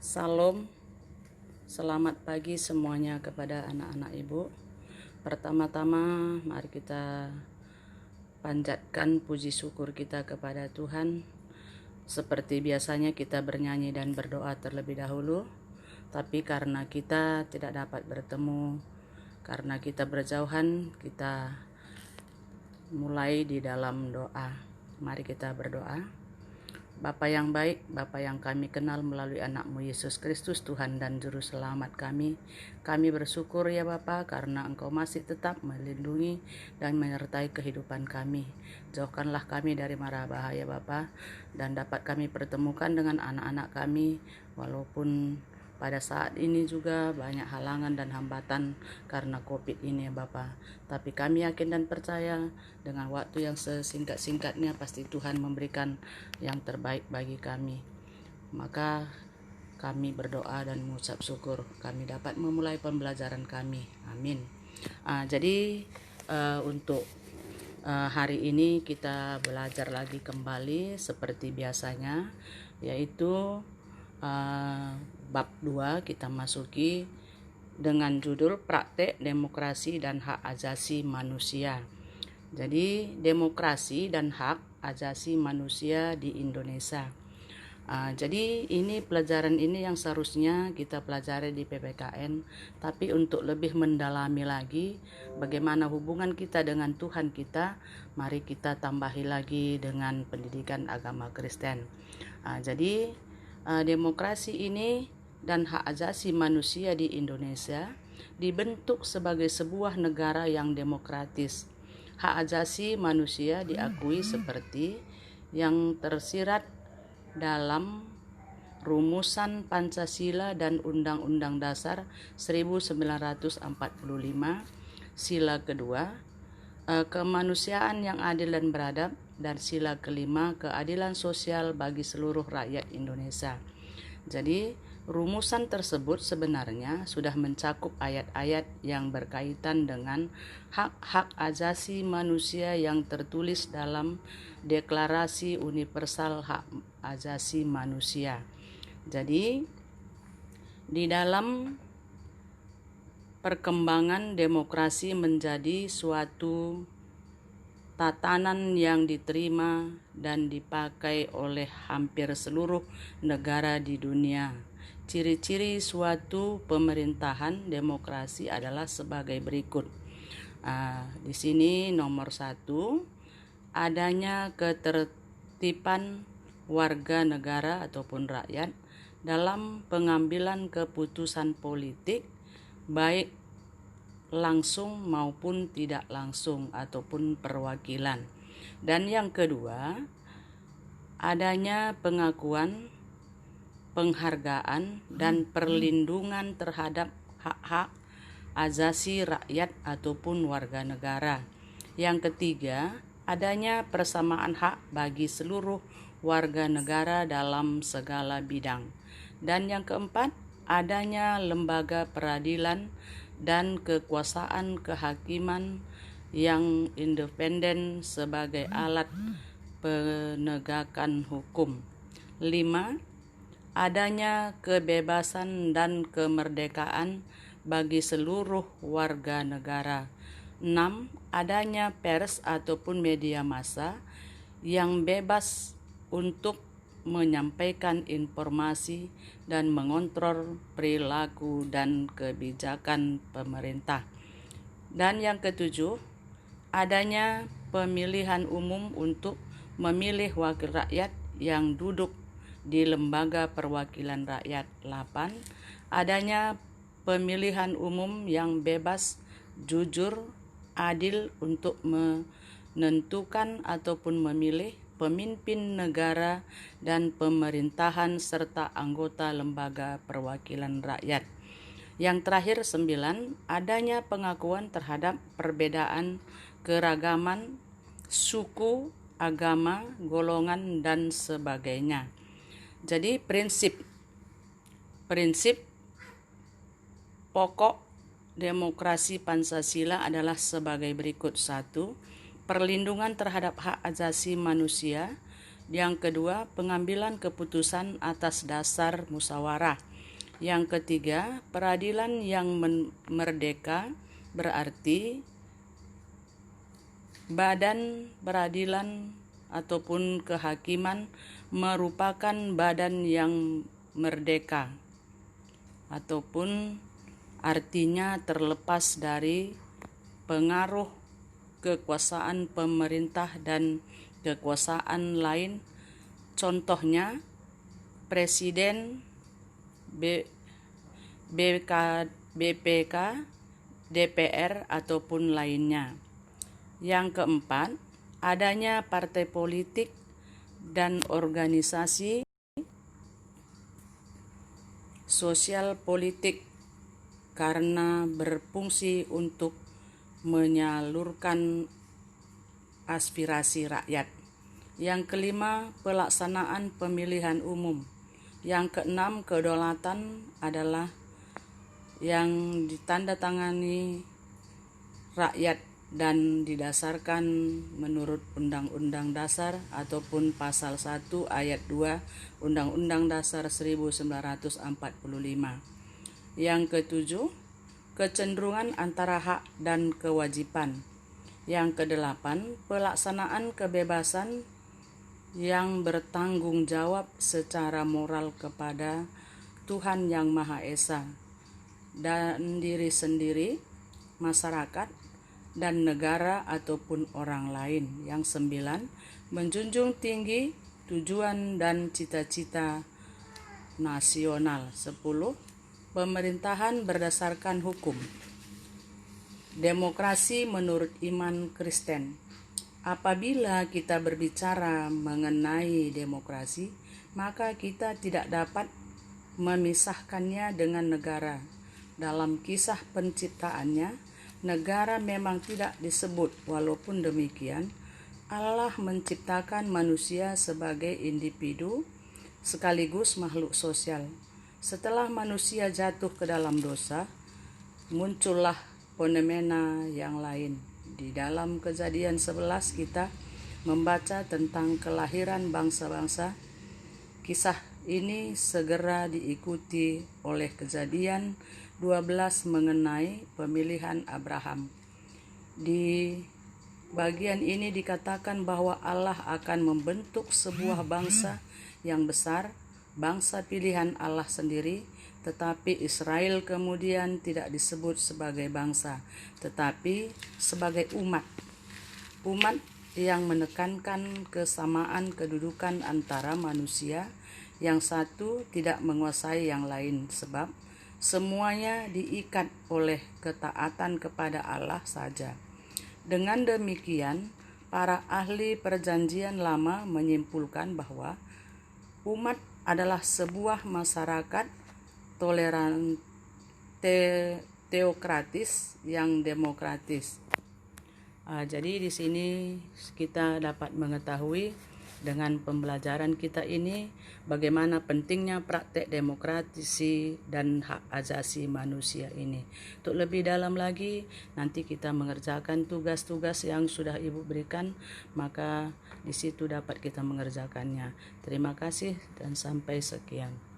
Salam, selamat pagi semuanya kepada anak-anak ibu. Pertama-tama mari kita panjatkan puji syukur kita kepada Tuhan. Seperti biasanya kita bernyanyi dan berdoa terlebih dahulu. Tapi karena kita tidak dapat bertemu, karena kita berjauhan, kita mulai di dalam doa. Mari kita berdoa. Bapa yang baik, Bapa yang kami kenal melalui anak-Mu Yesus Kristus, Tuhan dan Juru Selamat kami. Kami bersyukur ya Bapa karena Engkau masih tetap melindungi dan menyertai kehidupan kami. Jauhkanlah kami dari mara bahaya Bapa, dan dapat kami pertemukan dengan anak-anak kami walaupun pada saat ini juga banyak halangan dan hambatan karena COVID ini ya Bapa. Tapi kami yakin dan percaya dengan waktu yang sesingkat-singkatnya pasti Tuhan memberikan yang terbaik bagi kami. Maka kami berdoa dan mengucap syukur kami dapat memulai pembelajaran kami. Amin. Jadi untuk hari ini kita belajar lagi kembali seperti biasanya, yaitu bab 2 kita masuki dengan judul Praktek Demokrasi dan Hak Asasi Manusia. Jadi demokrasi dan hak asasi manusia di Indonesia. Jadi ini pelajaran ini yang seharusnya kita pelajari di PPKN, tapi untuk lebih mendalami lagi bagaimana hubungan kita dengan Tuhan kita, mari kita tambahi lagi dengan pendidikan agama Kristen. Jadi demokrasi ini dan hak asasi manusia di Indonesia dibentuk sebagai sebuah negara yang demokratis. Hak asasi manusia diakui seperti yang tersirat dalam rumusan Pancasila dan Undang-Undang Dasar 1945, sila kedua, kemanusiaan yang adil dan beradab, dan sila kelima, keadilan sosial bagi seluruh rakyat Indonesia. Jadi rumusan tersebut sebenarnya sudah mencakup ayat-ayat yang berkaitan dengan hak-hak asasi manusia yang tertulis dalam Deklarasi Universal Hak Asasi Manusia. Jadi di dalam perkembangan demokrasi menjadi suatu tatanan yang diterima dan dipakai oleh hampir seluruh negara di dunia. Ciri-ciri suatu pemerintahan demokrasi adalah sebagai berikut. Di sini nomor 1, adanya ketertiban warga negara ataupun rakyat dalam pengambilan keputusan politik, baik langsung maupun tidak langsung ataupun perwakilan. Dan yang kedua, adanya pengakuan, penghargaan, dan perlindungan terhadap hak-hak asasi rakyat ataupun warga negara. Yang ketiga, adanya persamaan hak bagi seluruh warga negara dalam segala bidang. Dan yang keempat, adanya lembaga peradilan dan kekuasaan kehakiman yang independen sebagai alat penegakan hukum. 5. Adanya kebebasan dan kemerdekaan bagi seluruh warga negara. 6. Adanya pers ataupun media massa yang bebas untuk menyampaikan informasi dan mengontrol perilaku dan kebijakan pemerintah. Dan yang ketujuh, adanya pemilihan umum untuk memilih wakil rakyat yang duduk di lembaga perwakilan rakyat. 8. Adanya pemilihan umum yang bebas, jujur, adil untuk menentukan ataupun memilih pemimpin negara dan pemerintahan serta anggota lembaga perwakilan rakyat. Yang terakhir 9, adanya pengakuan terhadap perbedaan keragaman, suku, agama, golongan, dan sebagainya. Jadi prinsip pokok demokrasi Pancasila adalah sebagai berikut. 1. Perlindungan terhadap hak asasi manusia. Yang kedua, pengambilan keputusan atas dasar musyawarah. Yang ketiga, peradilan yang merdeka berarti badan peradilan ataupun kehakiman merupakan badan yang merdeka ataupun artinya terlepas dari pengaruh kekuasaan pemerintah dan kekuasaan lain, contohnya presiden, BPK, DPR ataupun lainnya. Yang keempat, adanya partai politik dan organisasi sosial politik karena berfungsi untuk menyalurkan aspirasi rakyat. Yang kelima, pelaksanaan pemilihan umum. Yang keenam, kedaulatan adalah yang ditandatangani rakyat dan didasarkan menurut Undang-Undang Dasar ataupun Pasal 1 Ayat 2 Undang-Undang Dasar 1945. Yang ketujuh, kecenderungan antara hak dan kewajiban. Yang kedelapan, pelaksanaan kebebasan yang bertanggung jawab secara moral kepada Tuhan Yang Maha Esa dan diri sendiri, masyarakat, dan negara ataupun orang lain. Yang sembilan, menjunjung tinggi tujuan dan cita-cita nasional. 10. Pemerintahan berdasarkan hukum. Demokrasi menurut iman Kristen. Apabila kita berbicara mengenai demokrasi, maka kita tidak dapat memisahkannya dengan negara. Dalam kisah penciptaannya, negara memang tidak disebut. Walaupun demikian, Allah menciptakan manusia sebagai individu sekaligus makhluk sosial. Setelah manusia jatuh ke dalam dosa, muncullah fenomena yang lain. Di dalam Kejadian 11 kita membaca tentang kelahiran bangsa-bangsa. Kisah ini segera diikuti oleh Kejadian 12 mengenai pemilihan Abraham. Di bagian ini dikatakan bahwa Allah akan membentuk sebuah bangsa yang besar, bangsa pilihan Allah sendiri, tetapi Israel kemudian tidak disebut sebagai bangsa, tetapi sebagai umat. Umat yang menekankan kesamaan kedudukan antara manusia, yang satu tidak menguasai yang lain, sebab semuanya diikat oleh ketaatan kepada Allah saja. Dengan demikian, para ahli Perjanjian Lama menyimpulkan bahwa umat adalah sebuah masyarakat toleran teokratis yang demokratis. Jadi di sini kita dapat mengetahui dengan pembelajaran kita ini bagaimana pentingnya praktek demokrasi dan hak asasi manusia ini. Untuk lebih dalam lagi, nanti kita mengerjakan tugas-tugas yang sudah Ibu berikan, maka di situ dapat kita mengerjakannya. Terima kasih dan sampai sekian.